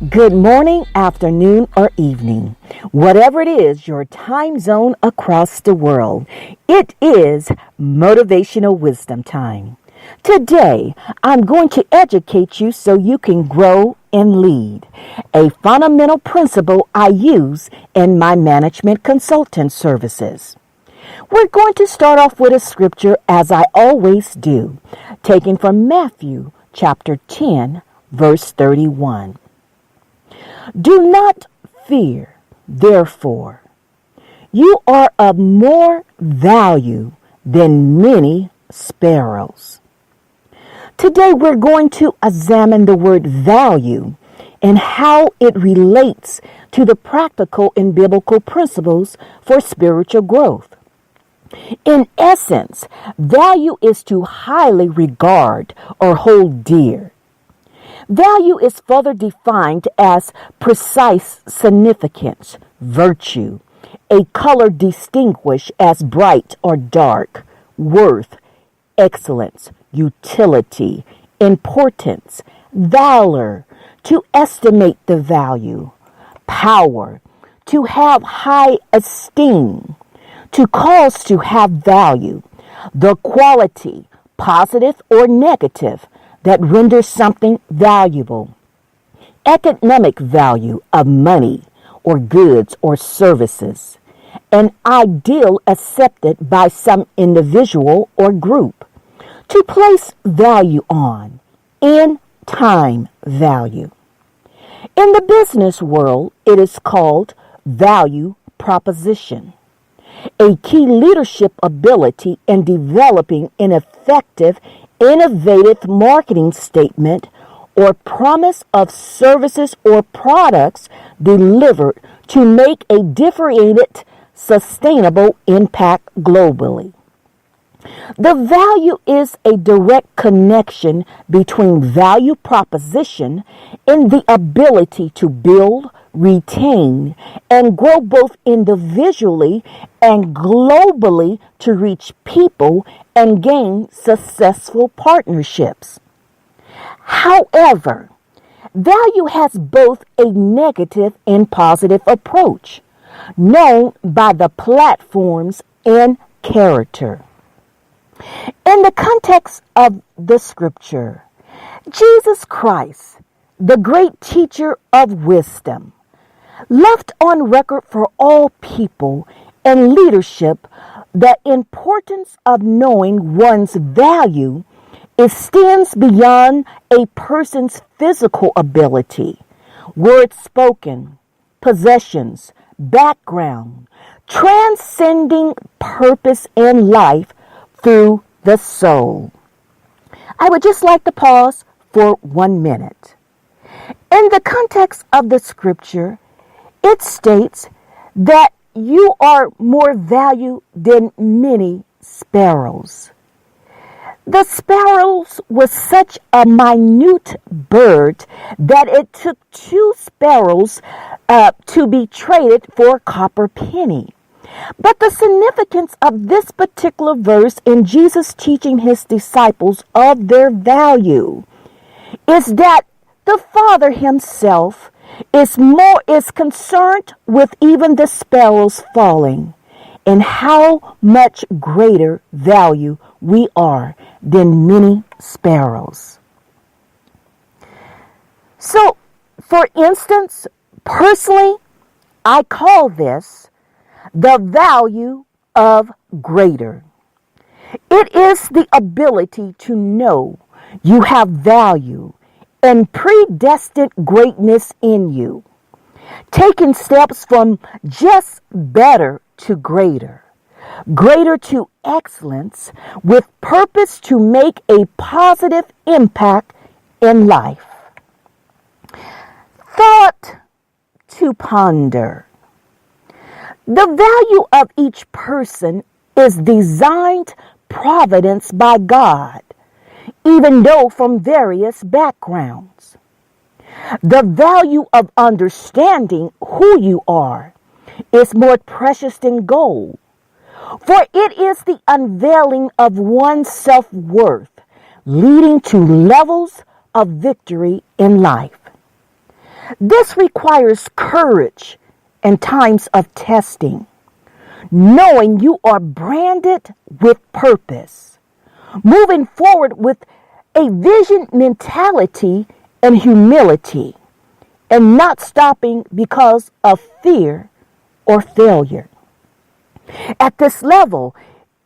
Good morning, afternoon, or evening. Whatever it is, your time zone across the world, it is Motivational Wisdom time. Today, I'm going to educate you so you can grow and lead. A fundamental principle I use in my management consultant services. We're going to start off with a scripture as I always do, taken from Matthew chapter 10, verse 31. Do not fear, therefore. You are of more value than many sparrows. Today we're going to examine the word value and how it relates to the practical and biblical principles for spiritual growth. In essence, value is to highly regard or hold dear. Value is further defined as precise significance, virtue, a color distinguished as bright or dark, worth, excellence, utility, importance, valor, to estimate the value, power, to have high esteem, to cause to have value, the quality, positive or negative, that renders something valuable. Economic value of money or goods or services. An ideal accepted by some individual or group. To place value on. And time value. In the business world, it is called value proposition. A key leadership ability in developing an effective innovative marketing statement or promise of services or products delivered to make a differentiated, sustainable impact globally. The value is a direct connection between value proposition and the ability to build, retain, and grow both individually and globally to reach people and gain successful partnerships. However, value has both a negative and positive approach, known by the platforms and character. In the context of the scripture, Jesus Christ, the great teacher of wisdom, left on record for all people and leadership the importance of knowing one's value extends beyond a person's physical ability, words spoken, possessions, background, transcending purpose in life through the soul. I would just like to pause for 1 minute. In the context of the scripture, it states that you are more value than many sparrows. The sparrows was such a minute bird that it took 2 sparrows to be traded for a copper penny. But the significance of this particular verse in Jesus teaching his disciples of their value is that the Father himself is concerned with even the sparrows falling and how much greater value we are than many sparrows. So, for instance, personally, I call this the value of greater. It is the ability to know you have value and predestined greatness in you, taking steps from just better to greater, greater to excellence, with purpose to make a positive impact in life. Thought to ponder. The value of each person is designed providence by God, even though from various backgrounds. The value of understanding who you are is more precious than gold, for it is the unveiling of one's self-worth, leading to levels of victory in life. This requires courage in times of testing, knowing you are branded with purpose, moving forward with a vision mentality and humility, and not stopping because of fear or failure. At this level,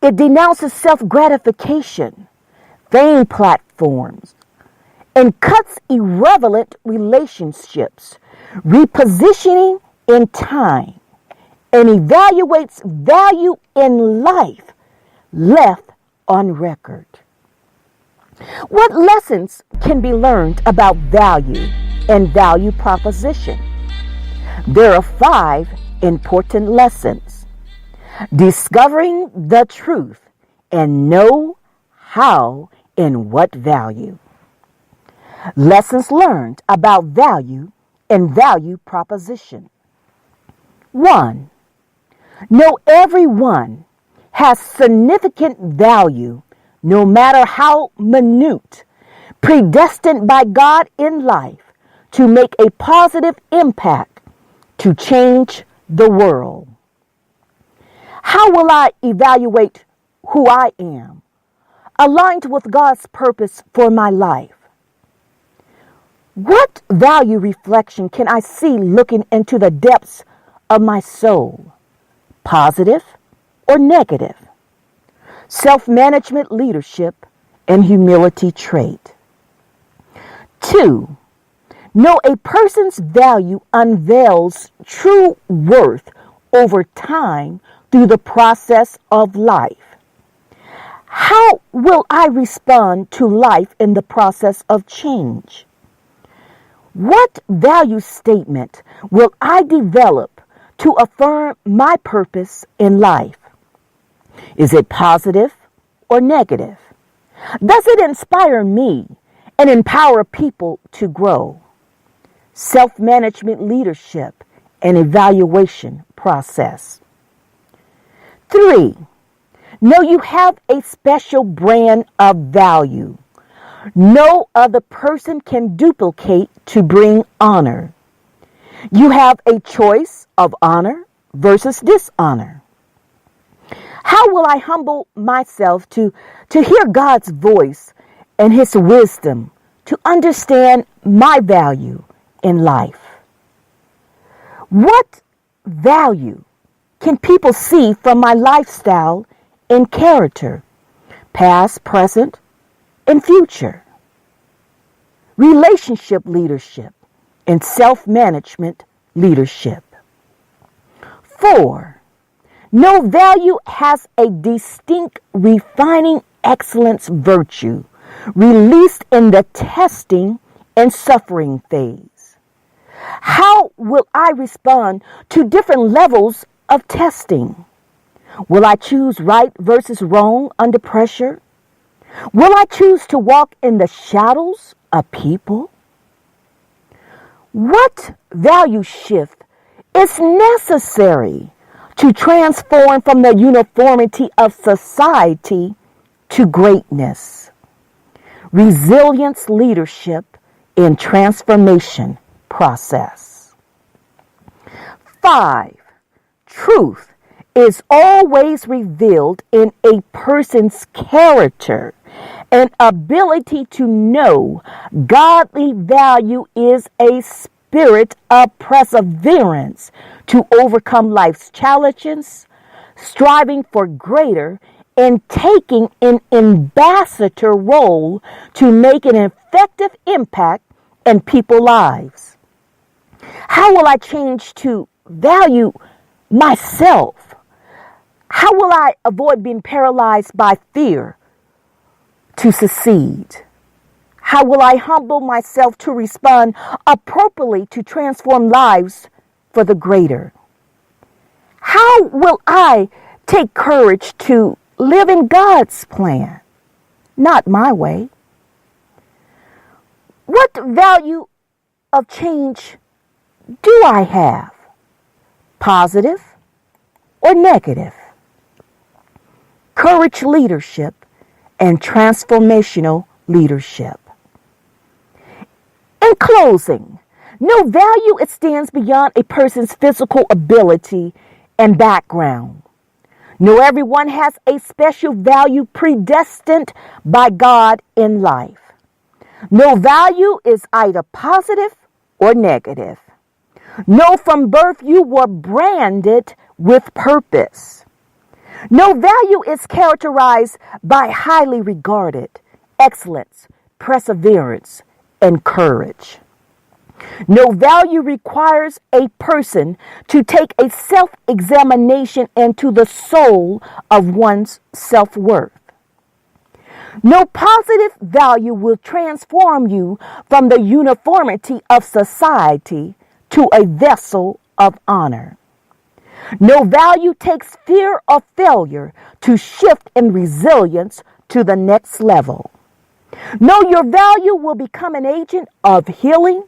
it denounces self-gratification, fame platforms, and cuts irrelevant relationships, repositioning in time, and evaluates value in life left on record. What lessons can be learned about value and value proposition? There are 5 important lessons. Discovering the truth and know how and what value. Lessons learned about value and value proposition. 1. Know everyone has significant value, no matter how minute, predestined by God in life to make a positive impact to change the world. How will I evaluate who I am, aligned with God's purpose for my life? What value reflection can I see looking into the depths of my soul, positive or negative? Self-management, leadership, and humility trait. 2. Know a person's value unveils true worth over time through the process of life. How will I respond to life in the process of change? What value statement will I develop to affirm my purpose in life? Is it positive or negative? Does it inspire me and empower people to grow? Self-management, leadership, and evaluation process. 3. Know you have a special brand of value. No other person can duplicate to bring honor. You have a choice of honor versus dishonor. How will I humble myself to hear God's voice and His wisdom to understand my value in life? What value can people see from my lifestyle and character, past, present, and future? Relationship leadership and self-management leadership. 4. No value has a distinct refining excellence virtue released in the testing and suffering phase. How will I respond to different levels of testing? Will I choose right versus wrong under pressure? Will I choose to walk in the shadows of people? What value shift is necessary to transform from the uniformity of society to greatness? Resilience, leadership, and transformation process. 5. Truth is always revealed in a person's character and ability to know. Godly value is a spirit of perseverance to overcome life's challenges, striving for greater, and taking an ambassador role to make an effective impact in people's lives. How will I change to value myself? How will I avoid being paralyzed by fear to succeed? How will I humble myself to respond appropriately to transform lives for the greater? How will I take courage to live in God's plan, not my way? What value of change do I have? Positive or negative? Courage, leadership, and transformational leadership. In closing, No value extends beyond a person's physical ability and background. No, everyone has a special value predestined by God in life. No value is either positive or negative. No, from birth you were branded with purpose. No value is characterized by highly regarded, excellence, perseverance, and courage. No value requires a person to take a self-examination into the soul of one's self-worth. No positive value will transform you from the uniformity of society to a vessel of honor. No value takes fear of failure to shift in resilience to the next level. No, your value will become an agent of healing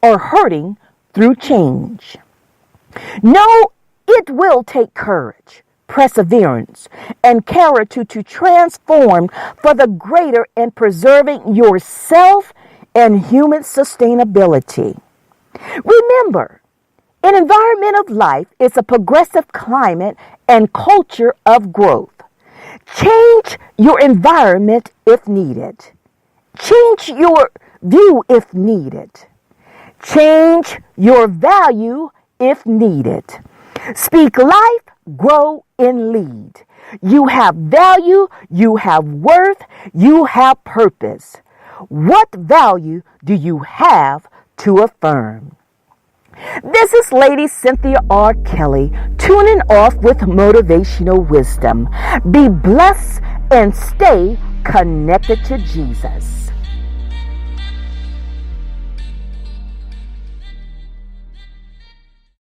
or hurting through change. No, it will take courage, perseverance, and character to transform for the greater in preserving yourself and human sustainability. Remember, an environment of life is a progressive climate and culture of growth. Change your environment if needed. Change your view if needed. Change your value if needed. Speak life, grow, and lead. You have value, you have worth, you have purpose. What value do you have to affirm? This is Lady Cynthia R. Kelly, tuning off with motivational wisdom. Be blessed and stay connected to Jesus.